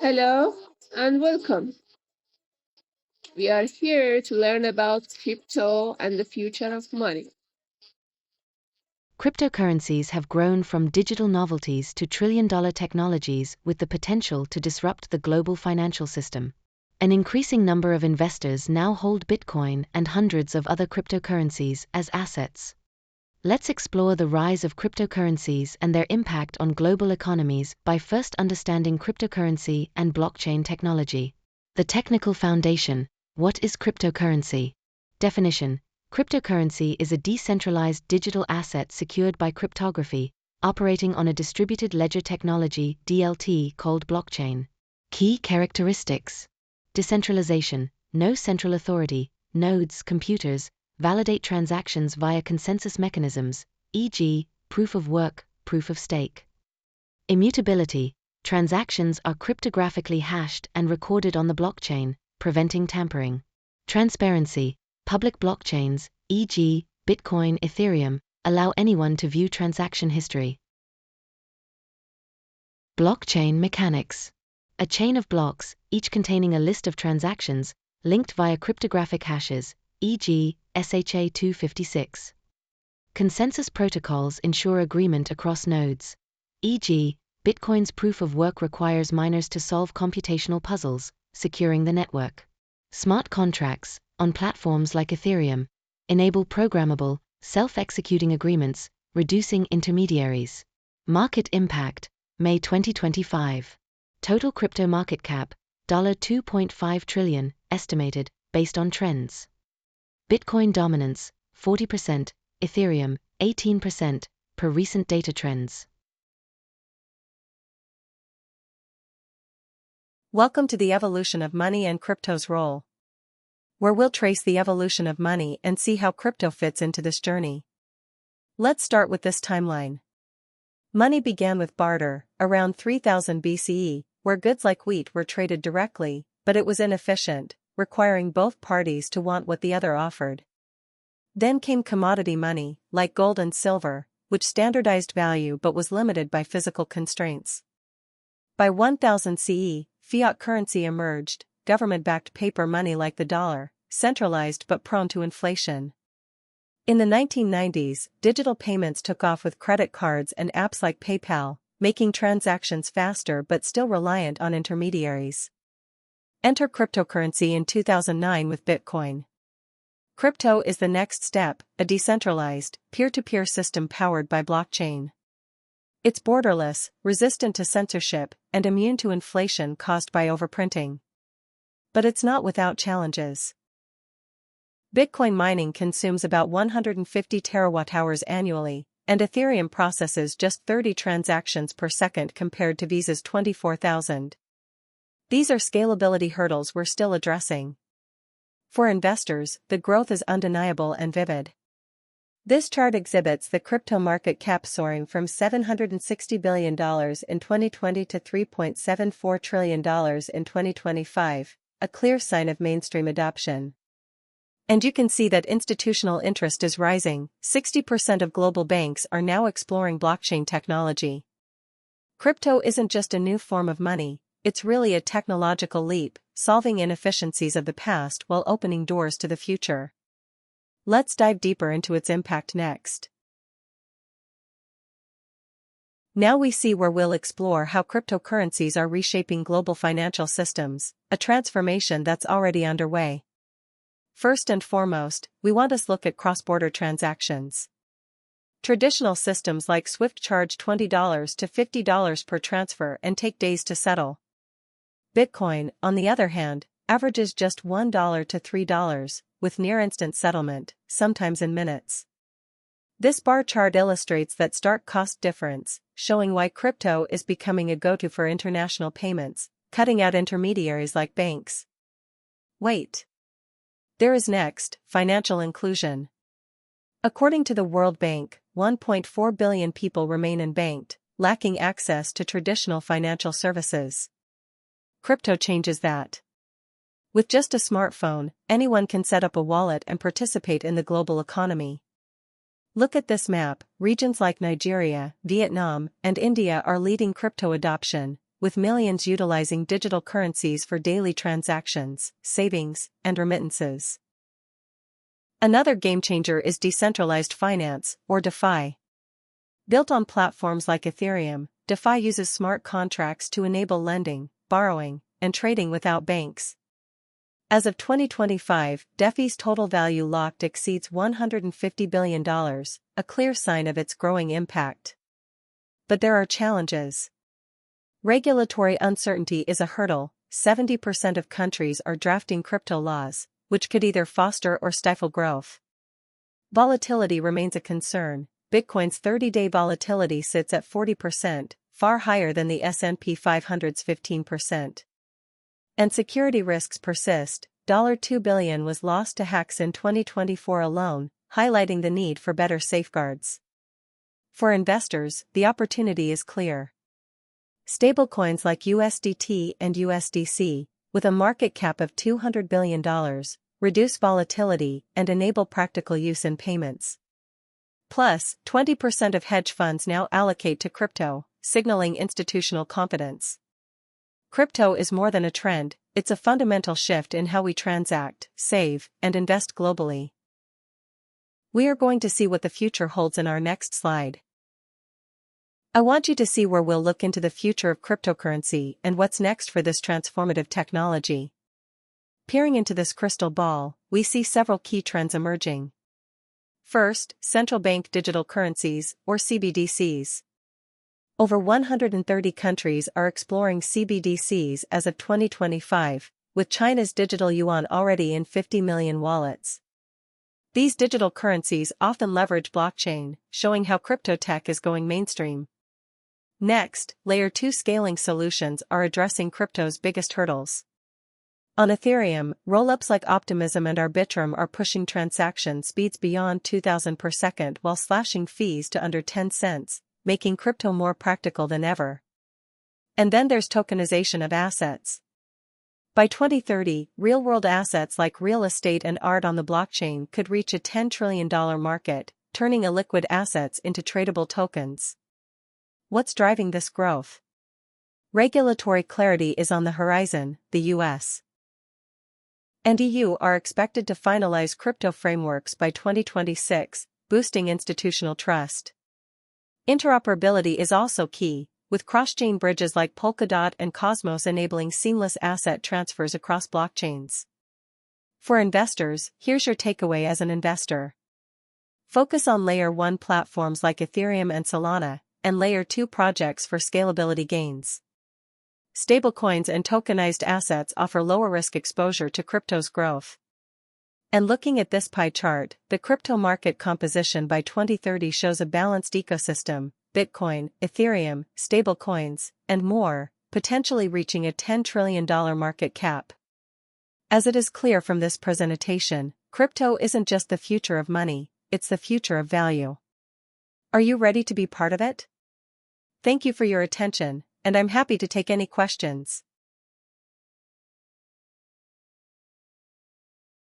Hello and welcome. We are here to learn about crypto and the future of money. Cryptocurrencies have grown from digital novelties to trillion-dollar technologies with the potential to disrupt the global financial system. An increasing number of investors now hold Bitcoin and hundreds of other cryptocurrencies as assets. Let's explore the rise of cryptocurrencies and their impact on global economies by first understanding cryptocurrency and blockchain technology. The technical foundation. What is cryptocurrency? Definition. Cryptocurrency is a decentralized digital asset secured by cryptography, operating on a distributed ledger technology (DLT) called blockchain. Key characteristics. Decentralization. No central authority, nodes, computers, validate transactions via consensus mechanisms, e.g., proof of work, proof of stake. Immutability. Transactions are cryptographically hashed and recorded on the blockchain, preventing tampering. Transparency. Public blockchains, e.g., Bitcoin, Ethereum, allow anyone to view transaction history. Blockchain mechanics. A chain of blocks, each containing a list of transactions, linked via cryptographic hashes, e.g., SHA-256. Consensus protocols ensure agreement across nodes. E.g., Bitcoin's proof of work requires miners to solve computational puzzles, securing the network. Smart contracts, on platforms like Ethereum, enable programmable, self-executing agreements, reducing intermediaries. Market impact, May 2025. Total crypto market cap, $2.5 trillion, estimated, based on trends. Bitcoin dominance, 40%, Ethereum, 18%, per recent data trends. Welcome to the evolution of money and crypto's role, where we'll trace the evolution of money and see how crypto fits into this journey. Let's start with this timeline. Money began with barter, around 3000 BCE, where goods like wheat were traded directly, but it was inefficient, requiring both parties to want what the other offered. Then came commodity money, like gold and silver, which standardized value but was limited by physical constraints. By 1000 CE, fiat currency emerged, government-backed paper money like the dollar, centralized but prone to inflation. In the 1990s, digital payments took off with credit cards and apps like PayPal, making transactions faster but still reliant on intermediaries. Enter cryptocurrency in 2009 with Bitcoin. Crypto is the next step, a decentralized, peer-to-peer system powered by blockchain. It's borderless, resistant to censorship, and immune to inflation caused by overprinting. But it's not without challenges. Bitcoin mining consumes about 150 terawatt-hours annually, and Ethereum processes just 30 transactions per second compared to Visa's 24,000. These are scalability hurdles we're still addressing. For investors, the growth is undeniable and vivid. This chart exhibits the crypto market cap soaring from $760 billion in 2020 to $3.74 trillion in 2025, a clear sign of mainstream adoption. And you can see that institutional interest is rising. 60% of global banks are now exploring blockchain technology. Crypto isn't just a new form of money, it's really a technological leap, solving inefficiencies of the past while opening doors to the future. Let's dive deeper into its impact next. Now we see where we'll explore how cryptocurrencies are reshaping global financial systems, a transformation that's already underway. First and foremost, we want to look at cross-border transactions. Traditional systems like SWIFT charge $20 to $50 per transfer and take days to settle. Bitcoin, on the other hand, averages just $1 to $3, with near-instant settlement, sometimes in minutes. This bar chart illustrates that stark cost difference, showing why crypto is becoming a go-to for international payments, cutting out intermediaries like banks. Wait. There is next, financial inclusion. According to the World Bank, 1.4 billion people remain unbanked, lacking access to traditional financial services. Crypto changes that. With just a smartphone, anyone can set up a wallet and participate in the global economy. Look at this map. Regions like Nigeria, Vietnam, and India are leading crypto adoption, with millions utilizing digital currencies for daily transactions, savings, and remittances. Another game-changer is decentralized finance, or DeFi. Built on platforms like Ethereum, DeFi uses smart contracts to enable lending, borrowing, and trading without banks. As of 2025, DeFi's total value locked exceeds $150 billion, a clear sign of its growing impact. But there are challenges. Regulatory uncertainty is a hurdle. 70% of countries are drafting crypto laws, which could either foster or stifle growth. Volatility remains a concern. Bitcoin's 30-day volatility sits at 40%, far higher than the S&P 500's 15%. And security risks persist. $2 billion was lost to hacks in 2024 alone, highlighting the need for better safeguards. For investors, the opportunity is clear. Stablecoins like USDT and USDC, with a market cap of $200 billion, reduce volatility and enable practical use in payments. Plus, 20% of hedge funds now allocate to crypto, signaling institutional confidence. Crypto is more than a trend, it's a fundamental shift in how we transact, save, and invest globally. We are going to see what the future holds in our next slide. I want you to see where we'll look into the future of cryptocurrency and what's next for this transformative technology. Peering into this crystal ball, we see several key trends emerging. First, central bank digital currencies, or CBDCs. Over 130 countries are exploring CBDCs as of 2025, with China's digital yuan already in 50 million wallets. These digital currencies often leverage blockchain, showing how crypto tech is going mainstream. Next, Layer 2 scaling solutions are addressing crypto's biggest hurdles. On Ethereum, rollups like Optimism and Arbitrum are pushing transaction speeds beyond 2,000 per second while slashing fees to under 10 cents, making crypto more practical than ever. And then there's tokenization of assets. By 2030, real-world assets like real estate and art on the blockchain could reach a $10 trillion market, turning illiquid assets into tradable tokens. What's driving this growth? Regulatory clarity is on the horizon. The US and EU are expected to finalize crypto frameworks by 2026, boosting institutional trust. Interoperability is also key, with cross-chain bridges like Polkadot and Cosmos enabling seamless asset transfers across blockchains. For investors, here's your takeaway as an investor. Focus on Layer 1 platforms like Ethereum and Solana, and Layer 2 projects for scalability gains. Stablecoins and tokenized assets offer lower risk exposure to crypto's growth. And looking at this pie chart, the crypto market composition by 2030 shows a balanced ecosystem: Bitcoin, Ethereum, stablecoins, and more, potentially reaching a $10 trillion market cap. As it is clear from this presentation, crypto isn't just the future of money, it's the future of value. Are you ready to be part of it? Thank you for your attention, and I'm happy to take any questions.